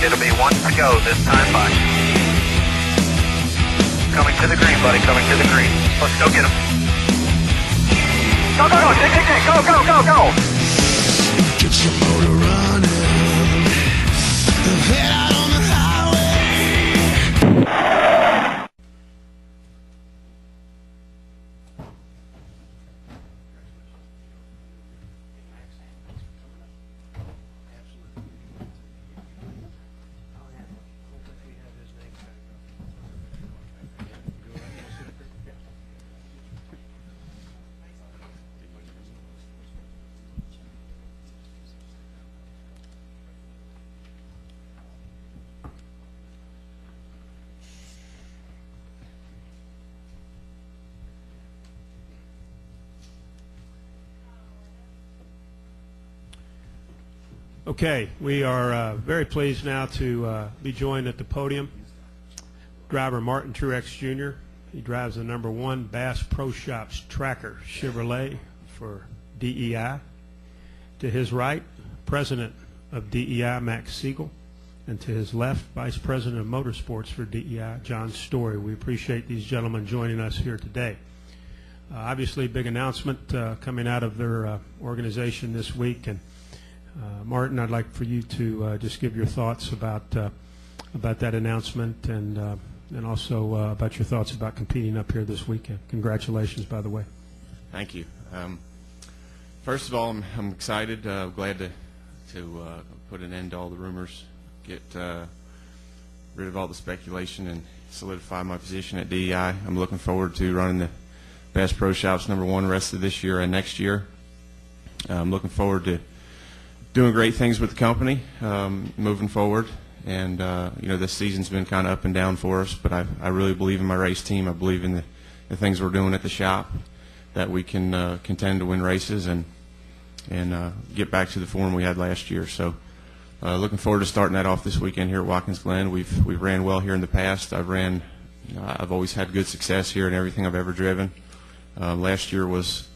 It'll be one to go this time by. Coming to the green, buddy. Coming to the green. Let's go get him. Go, go, go. Dig, dig, dig. Go, go, go, go. Get your motor running. Head out on the highway. Okay, we are very pleased now to be joined at the podium. Driver Martin Truex Jr. He drives the #1 Bass Pro Shops Tracker Chevrolet for DEI. To his right, President of DEI Max Seigel, and to his left, Vice President of Motorsports for DEI John Story. We appreciate these gentlemen joining us here today. Obviously, big announcement coming out of their organization this week, and Martin, I'd like for you to just give your thoughts about that announcement, and also about your thoughts about competing up here this weekend. Congratulations, by the way. Thank you. First of all, I'm excited. Glad to put an end to all the rumors, get rid of all the speculation, and solidify my position at DEI. I'm looking forward to running the Bass Pro Shops #1 rest of this year and next year. I'm looking forward to doing great things with the company moving forward, and you know, this season's been kind of up and down for us, but I really believe in my race team. I believe in the things we're doing at the shop, that we can contend to win races and get back to the form we had last year. So looking forward to starting that off this weekend here at Watkins Glen. We've ran well here in the past. I've always had good success here in everything I've ever driven. Last year was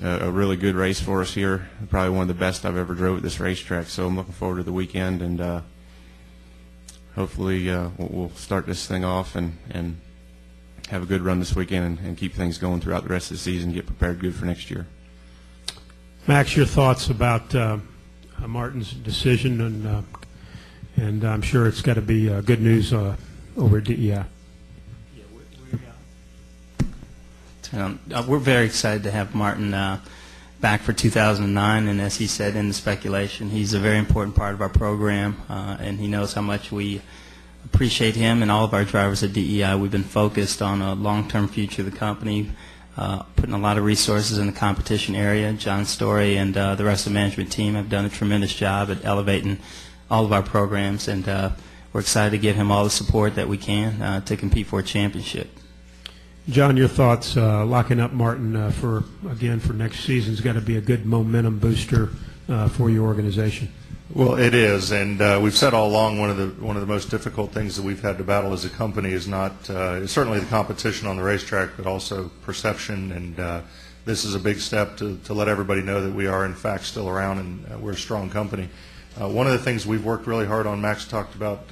a really good race for us here, probably one of the best I've ever drove at this racetrack. So I'm looking forward to the weekend, and hopefully we'll start this thing off and have a good run this weekend, and keep things going throughout the rest of the season, get prepared good for next year. Max, your thoughts about Martin's decision, and I'm sure it's got to be good news over at DEI. We're very excited to have Martin back for 2009, and as he said in the speculation, he's a very important part of our program, and he knows how much we appreciate him and all of our drivers at DEI. We've been focused on a long-term future of the company, putting a lot of resources in the competition area. John Story and the rest of the management team have done a tremendous job at elevating all of our programs, and we're excited to give him all the support that we can to compete for a championship. John, your thoughts locking up Martin for next season's got to be a good momentum booster for your organization. Well, it is, and we've said all along one of the most difficult things that we've had to battle as a company is not certainly the competition on the racetrack, but also perception. And this is a big step to let everybody know that we are in fact still around, and we're a strong company. One of the things we've worked really hard on, Max talked about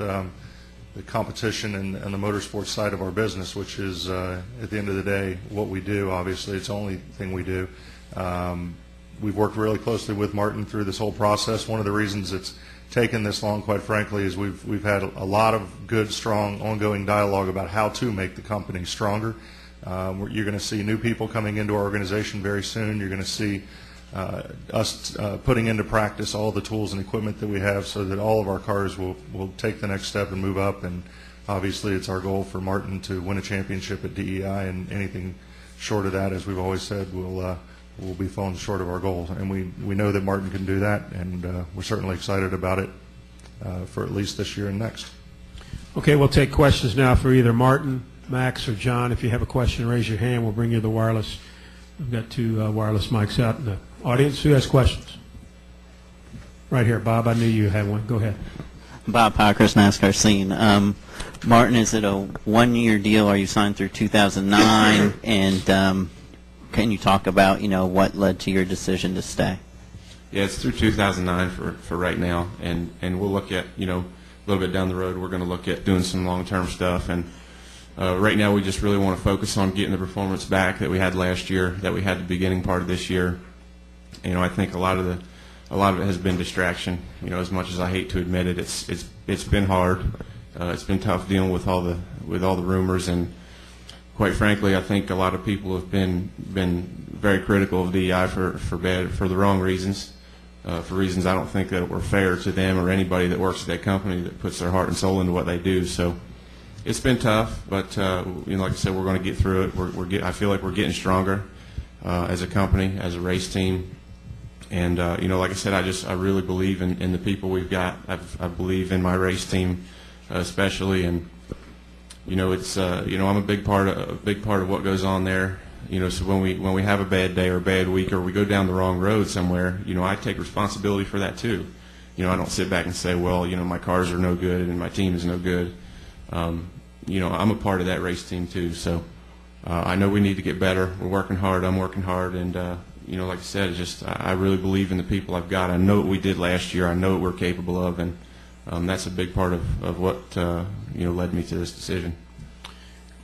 the competition and the motorsports side of our business, which is at the end of the day what we do. Obviously, it's the only thing we do. We've worked really closely with Martin through this whole process. One of the reasons it's taken this long, quite frankly, is we've had a lot of good, strong, ongoing dialogue about how to make the company stronger. You're going to see new people coming into our organization very soon. You're going to see us putting into practice all the tools and equipment that we have, so that all of our cars will take the next step and move up. And obviously, it's our goal for Martin to win a championship at DEI, and anything short of that, as we've always said, we'll be falling short of our goals. And we know that Martin can do that, and we're certainly excited about it for at least this year and next. Okay, we'll take questions now for either Martin, Max, or John. If you have a question, raise your hand. We'll bring you the wireless. We've got two wireless mics out in the audience. Who has questions? Right here, Bob. I knew you had one. Go ahead. Bob Powers, NASCAR scene. Martin, is it a one-year deal? Are you signed through 2009? And can you talk about, what led to your decision to stay? Yeah, it's through 2009 for right now, and we'll look at, little bit down the road, we're going to look at doing some long-term stuff. And right now, we just really want to focus on getting the performance back that we had last year, that we had the beginning part of this year. You know, I think a lot of it has been distraction. You know, as much as I hate to admit it, it's been hard. It's been tough dealing with all the rumors, and quite frankly, I think a lot of people have been very critical of DEI for the wrong reasons, for reasons I don't think that were fair to them or anybody that works at that company that puts their heart and soul into what they do. So it's been tough, but you know, like I said, we're going to get through it. I feel like we're getting stronger as a company, as a race team. And you know, like I said, I really believe in the people we've got. I believe in my race team, especially, and you know, it's you know, I'm a big part of what goes on there. You know, so when we have a bad day or a bad week, or we go down the wrong road somewhere, you know, I take responsibility for that too. You know, I don't sit back and say, well, you know, my cars are no good and my team is no good. You know, I'm a part of that race team too. So I know we need to get better. We're working hard. I'm working hard, and you know, like I said, it's just I really believe in the people I've got. I know what we did last year. I know what we're capable of, and that's a big part of what you know, led me to this decision.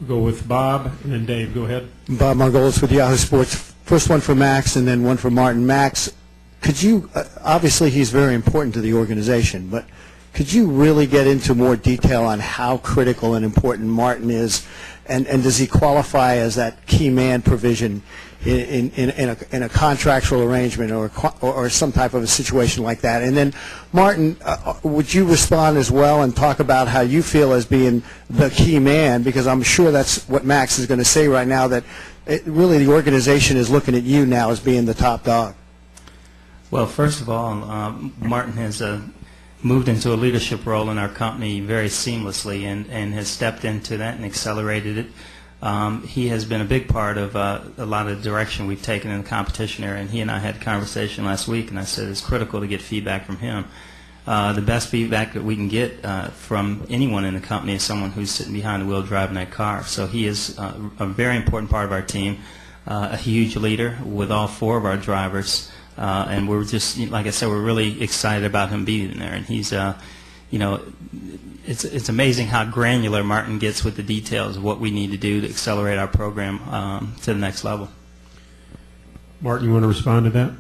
We'll go with Bob and then Dave. Go ahead. Bob Margolis with Yahoo Sports. First one for Max and then one for Martin. Max, could you, obviously he's very important to the organization, but could you really get into more detail on how critical and important Martin is, and does he qualify as that key man provision in a contractual arrangement or some type of a situation like that? And then, Martin, would you respond as well and talk about how you feel as being the key man, because I'm sure that's what Max is going to say right now, that really the organization is looking at you now as being the top dog. Well, first of all, Martin has moved into a leadership role in our company very seamlessly, and has stepped into that and accelerated it. He has been a big part of a lot of the direction we've taken in the competition area, and he and I had a conversation last week, and I said it's critical to get feedback from him. The best feedback that we can get from anyone in the company is someone who's sitting behind the wheel driving that car. So he is a very important part of our team, a huge leader with all four of our drivers, and we're just, like I said, we're really excited about him being there. And he's, you know, it's amazing how granular Martin gets with the details of what we need to do to accelerate our program to the next level. Martin, you want to respond to that?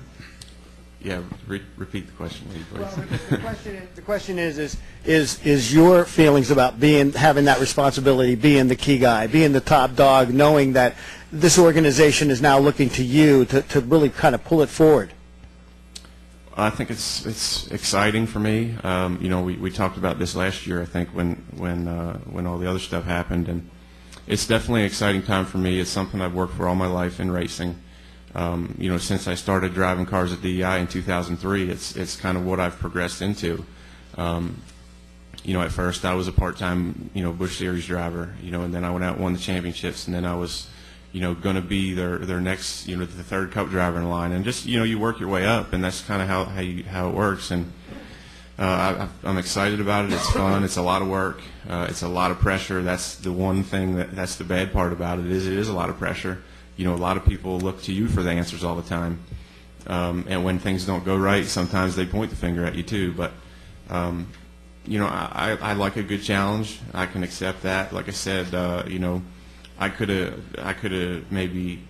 Yeah, repeat the question, please. Well, the question is your feelings about having that responsibility, being the key guy, being the top dog, knowing that this organization is now looking to you to really kind of pull it forward? I think it's exciting for me. You know, we talked about this last year, I think, when all the other stuff happened, and it's definitely an exciting time for me. It's something I've worked for all my life in racing. You know, since I started driving cars at DEI in 2003, it's kind of what I've progressed into. You know, at first I was a part-time, you know, Busch Series driver, you know, and then I went out and won the championships, and then I was, you know, going to be their next, you know, the third Cup driver in line, and just, you know, you work your way up, and that's kind of how it works. And I'm excited about it. It's fun. It's a lot of work. It's a lot of pressure. That's the one thing that's the bad part about it. It is a lot of pressure. You know, a lot of people look to you for the answers all the time, and when things don't go right, sometimes they point the finger at you too. But you know, I like a good challenge. I can accept that. Like I said, you know, I could have maybe,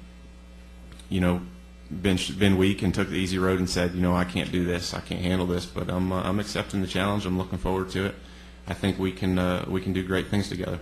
you know, been weak and took the easy road and said, you know, I can't do this, I can't handle this. But I'm accepting the challenge. I'm looking forward to it. I think we can do great things together.